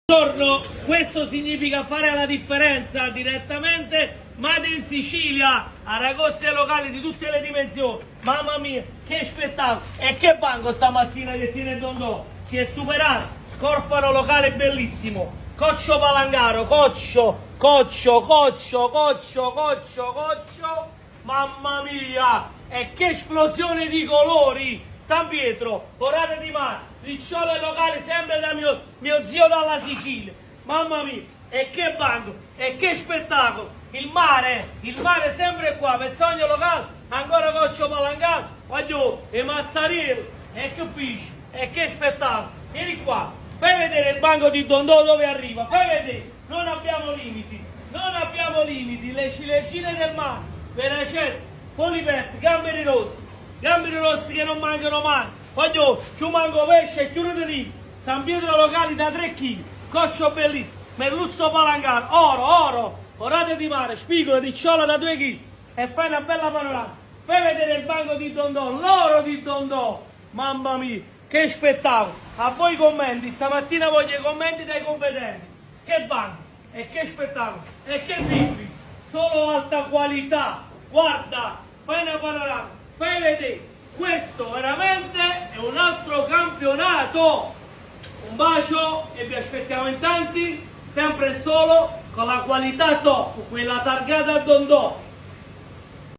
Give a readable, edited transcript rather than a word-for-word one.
Buongiorno, questo significa fare la differenza direttamente Made in Sicilia, aragoste locali di tutte le dimensioni. Mamma mia, che spettacolo! E che banco stamattina che tiene Dondò? Si è superato, scorfano locale bellissimo, Coccio Palangaro, Coccio, mamma mia! E che esplosione di colori! San Pietro, Orate di Mare, ricciole locali sempre da mio zio dalla Sicilia. Mamma mia, e che banco, e che spettacolo! Il mare sempre qua, Pezzogno locale, ancora Coccio Palangaro, voglio, e Mazzariello, e che pisci, e che spettacolo! Vieni qua, fai vedere il banco di Dondò dove arriva, fai vedere, non abbiamo limiti, le ciliegine del mare, Veracete, Polipet, Gamberi rossi che non mancano mai, voglio, ci manco pesce e chiuro di San Pietro locali da 3 kg, Coccio bellissimo, Merluzzo Palangaro, oro, Orate di Mare, spigolo, ricciola da 2 kg e fai una bella panorama, fai vedere il banco di Dondò, l'oro di Dondò, mamma mia, che spettacolo, a voi i commenti, stamattina voglio i commenti dai competenti, che banco, e che spettacolo, e che bimbi, solo alta qualità, guarda, fai una panorama, fai vedere, questo veramente è un altro campionato. Un bacio e vi aspettiamo in tanti, sempre e solo con la qualità top, quella targata a Dondò.